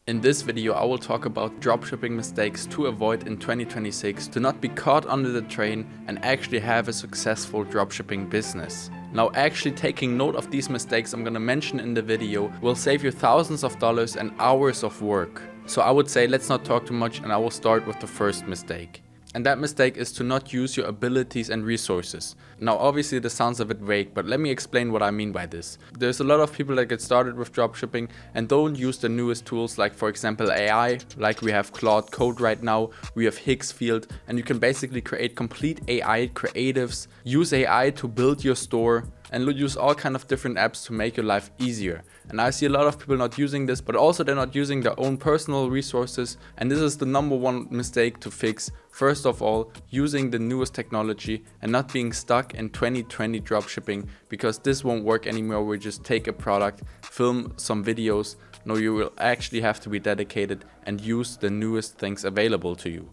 In this video, I will talk about dropshipping mistakes to avoid in 2026 to not be caught under the train and actually have a successful dropshipping business. Now, actually taking note of these mistakes I'm gonna mention in the video will save you thousands of dollars and hours of work. So I would say let's not talk too much, and I will start with the first mistake. And that mistake is to not use your abilities and resources. Now, obviously this sounds a bit vague, but let me explain what I mean by this. There's a lot of people that get started with dropshipping and don't use the newest tools, like for example AI, like we have Claude Code right now, we have Higgsfield, and you can basically create complete AI creatives, use AI to build your store, and use all kind of different apps to make your life easier. And I see a lot of people not using this, but also they're not using their own personal resources, and this is the number one mistake to fix. First of all, using the newest technology and not being stuck in 2020 dropshipping, because this won't work anymore. We just take a product, film some videos. No, you will actually have to be dedicated and use the newest things available to you.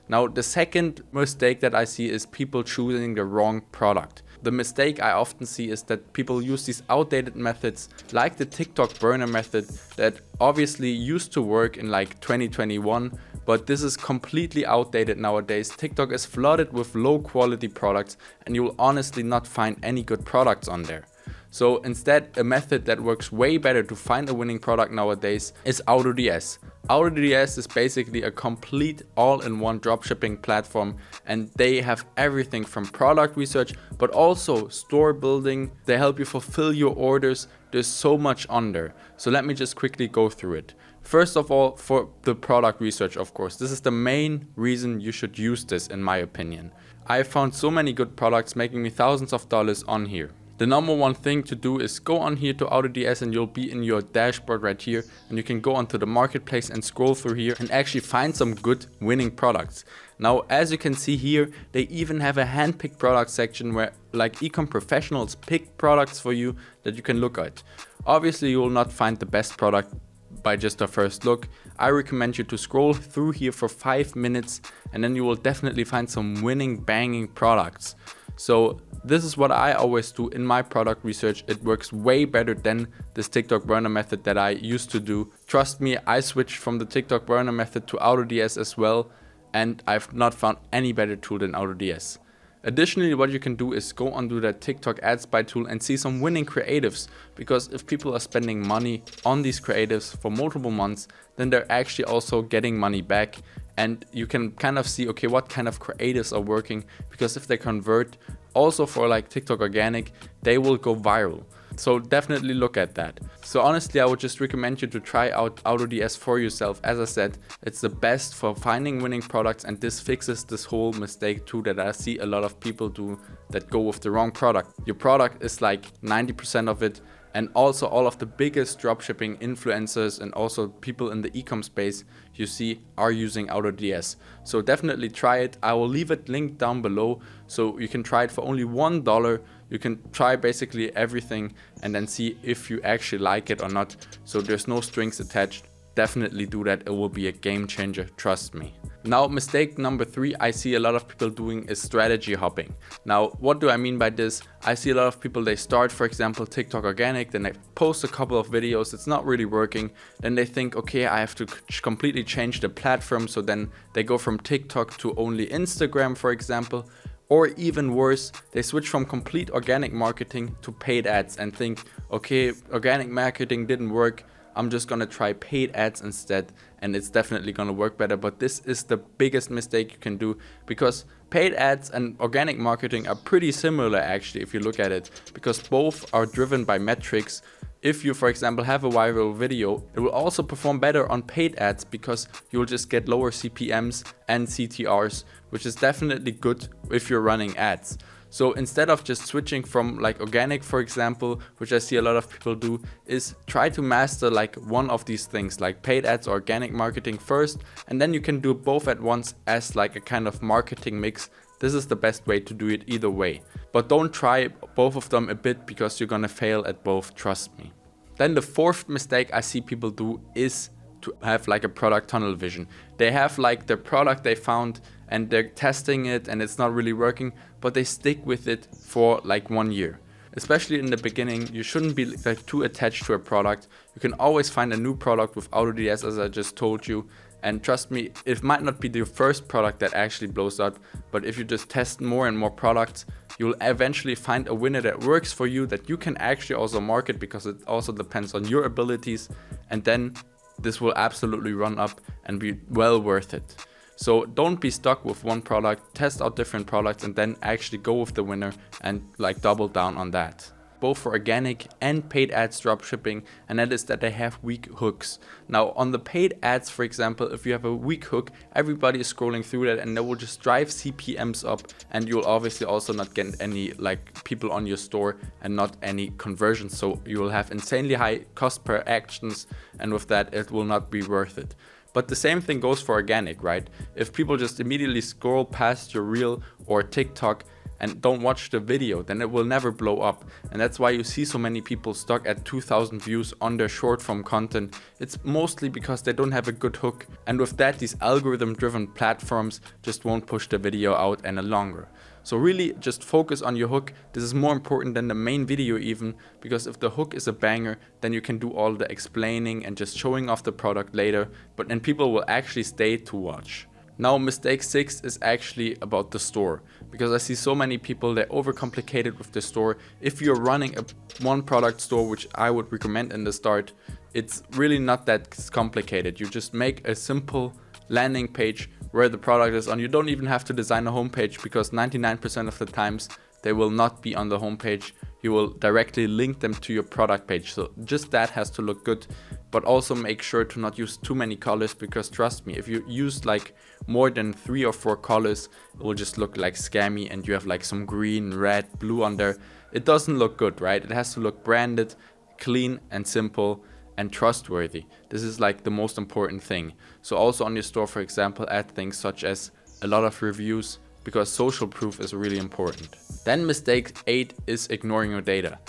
Now, the second mistake that I see is people choosing the wrong product. The mistake I often see is that people use these outdated methods like the TikTok burner method that obviously used to work in like 2021, but this is completely outdated nowadays. TikTok is flooded with low quality products and you will honestly not find any good products on there. So instead, a method that works way better to find a winning product nowadays is AutoDS. AutoDS is basically a complete all-in-one dropshipping platform, and they have everything from product research but also store building. They help you fulfill your orders. There's so much on there. So let me just quickly go through it. First of all, for the product research, of course, this is the main reason you should use this, in my opinion. I found so many good products making me thousands of dollars on here. The number one thing to do is go on here to AutoDS and you'll be in your dashboard right here, and you can go onto the marketplace and scroll through here and actually find some good winning products. Now, as you can see here, they even have a handpicked product section where like Ecom professionals pick products for you that you can look at. Obviously, you will not find the best product by just a first look. I recommend you to scroll through here for 5 minutes and then you will definitely find some winning, banging products. So this is what I always do in my product research. It works way better than this TikTok burner method that I used to do. Trust me, I switched from the TikTok burner method to AutoDS as well, and I've not found any better tool than AutoDS. Additionally, what you can do is go onto that TikTok ads buy tool and see some winning creatives, because if people are spending money on these creatives for multiple months, then they're actually also getting money back. And you can kind of see, okay, what kind of creatives are working, because if they convert also for like TikTok organic, they will go viral. So definitely look at that. So honestly, I would just recommend you to try out AutoDS for yourself. As I said, it's the best for finding winning products, and this fixes this whole mistake too that I see a lot of people do, that go with the wrong product. Your product is like 90% of it. And also all of the biggest dropshipping influencers and also people in the ecom space you see are using AutoDS. So definitely try it. I will leave it linked down below so you can try it for only $1. You can try basically everything and then see if you actually like it or not. So there's no strings attached. Definitely do that. It will be a game changer, trust me. Now, mistake number 3 I see a lot of people doing is strategy hopping. Now, what do I mean by this? I see a lot of people, they start, for example, TikTok organic, then they post a couple of videos, it's not really working. Then they think, okay, I have to completely change the platform. So then they go from TikTok to only Instagram, for example. Or even worse, they switch from complete organic marketing to paid ads and think, okay, organic marketing didn't work, I'm just gonna try paid ads instead, and it's definitely gonna work better. But this is the biggest mistake you can do, because paid ads and organic marketing are pretty similar actually if you look at it, because both are driven by metrics. If you, for example, have a viral video, it will also perform better on paid ads because you'll just get lower CPMs and CTRs, which is definitely good if you're running ads. So instead of just switching from like organic, for example, which I see a lot of people do, is try to master like one of these things, like paid ads or organic marketing first, and then you can do both at once as like a kind of marketing mix. This is the best way to do it either way. But don't try both of them a bit, because you're gonna fail at both, trust me. Then the fourth mistake I see people do is to have like a product tunnel vision. They have like the product they found and they're testing it and it's not really working, but they stick with it for like 1 year. Especially in the beginning, you shouldn't be like too attached to a product. You can always find a new product with AutoDS, as I just told you. And trust me, it might not be the first product that actually blows up, but if you just test more and more products, you'll eventually find a winner that works for you, that you can actually also market, because it also depends on your abilities. And then this will absolutely run up and be well worth it. So don't be stuck with one product, test out different products, and then actually go with the winner and like double down on that. Both for organic and paid ads dropshipping, and that is that they have weak hooks. Now on the paid ads, for example, if you have a weak hook, everybody is scrolling through that and that will just drive CPMs up, and you'll obviously also not get any like people on your store and not any conversions. So you will have insanely high cost per actions, and with that it will not be worth it. But the same thing goes for organic, right? If people just immediately scroll past your reel or TikTok and don't watch the video, then it will never blow up. And that's why you see so many people stuck at 2,000 views on their short form content. It's mostly because they don't have a good hook. And with that, these algorithm driven platforms just won't push the video out any longer. So really just focus on your hook. This is more important than the main video even, because if the hook is a banger, then you can do all the explaining and just showing off the product later, but then people will actually stay to watch. Now mistake 6 is actually about the store, because I see so many people, they overcomplicate it with the store. If you're running a one product store, which I would recommend in the start, it's really not that complicated. You just make a simple landing page where the product is on. You don't even have to design a homepage, because 99% of the times they will not be on the homepage. You will directly link them to your product page. So just that has to look good, but also make sure to not use too many colors, because trust me, if you use like more than 3 or 4 colors, it will just look like scammy, and you have like some green, red, blue on there. It doesn't look good, right? It has to look branded, clean and simple and trustworthy. This is like the most important thing. So also on your store, for example, add things such as a lot of reviews, because social proof is really important. Then mistake 8 is ignoring your data.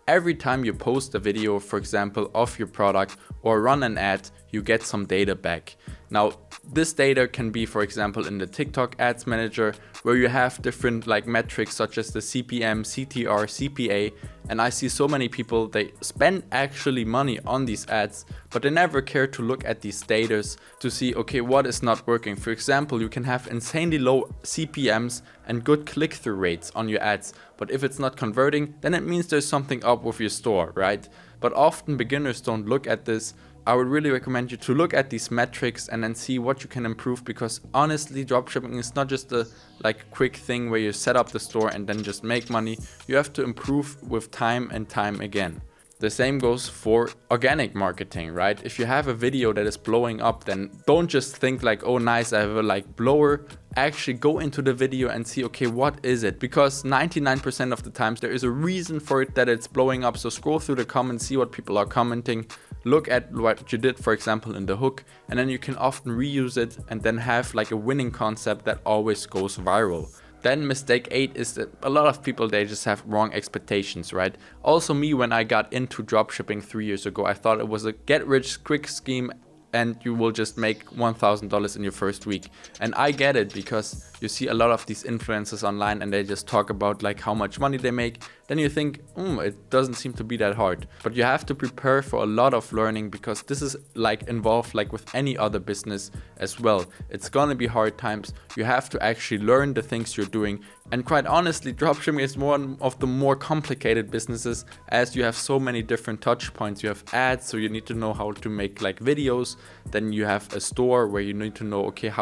Every time you post a video, for example, of your product or run an ad, you get some data back. Now, this data can be, for example, in the TikTok Ads Manager, where you have different like metrics such as the CPM, CTR, CPA, and I see so many people, they spend actually money on these ads, but they never care to look at these data to see, okay, what is not working. For example, you can have insanely low CPMs and good click-through rates on your ads, but if it's not converting, then it means there's something up with your store, right? But often beginners don't look at this. I would really recommend you to look at these metrics and then see what you can improve, because honestly, dropshipping is not just a like quick thing where you set up the store and then just make money. You have to improve with time and time again. The same goes for organic marketing, right? If you have a video that is blowing up, then don't just think like, oh nice, I have a like blower. Actually go into the video and see, okay, what is it? Because 99% of the times there is a reason for it that it's blowing up. So scroll through the comments, see what people are commenting, look at what you did, for example, in the hook, and then you can often reuse it and then have like a winning concept that always goes viral. Then mistake 8 is that a lot of people, they just have wrong expectations, right? Also me, when I got into dropshipping 3 years ago, I thought it was a get rich quick scheme and you will just make $1,000 in your first week. And I get it, because you see a lot of these influencers online and they just talk about like how much money they make. Then you think, it doesn't seem to be that hard. But you have to prepare for a lot of learning, because this is like involved like with any other business as well. It's gonna be hard times. You have to actually learn the things you're doing. And quite honestly, dropshipping is one of the more complicated businesses, as you have so many different touch points. You have ads, so you need to know how to make like videos. Then you have a store where you need to know, okay,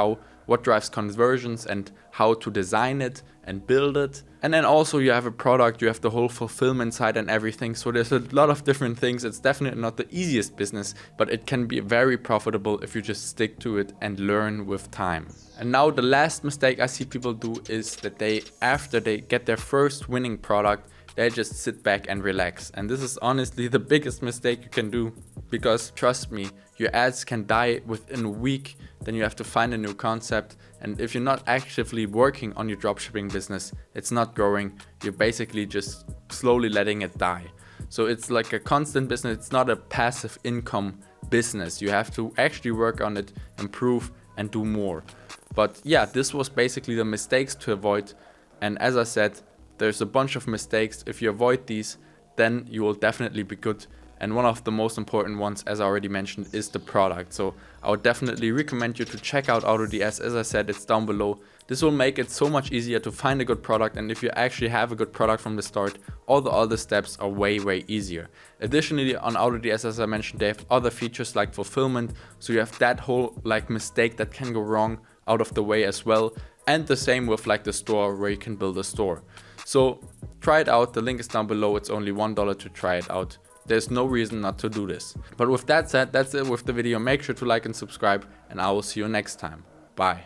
what drives conversions and how to design it and build it. And then also you have a product, you have the whole fulfillment side and everything. So there's a lot of different things. It's definitely not the easiest business, but it can be very profitable if you just stick to it and learn with time. And now the last mistake I see people do is that after they get their first winning product, they just sit back and relax. And this is honestly the biggest mistake you can do, because trust me, your ads can die within a week. Then you have to find a new concept. And if you're not actively working on your dropshipping business, it's not growing. You're basically just slowly letting it die. So it's like a constant business. It's not a passive income business. You have to actually work on it, improve and do more. But yeah, this was basically the mistakes to avoid. And as I said, There's a bunch of mistakes. If you avoid these, then you will definitely be good. And one of the most important ones, as I already mentioned, is the product. So I would definitely recommend you to check out AutoDS. As I said, it's down below. This will make it so much easier to find a good product, and if you actually have a good product from the start, all the other steps are way easier. Additionally, on AutoDS, as I mentioned, they have other features like fulfillment, so you have that whole like mistake that can go wrong out of the way as well. And the same with like the store, where you can build a store. So try it out. The link is down below. It's only $1 to try it out. There's no reason not to do this. But with that said, that's it with the video. Make sure to like and subscribe, and I will see you next time. Bye.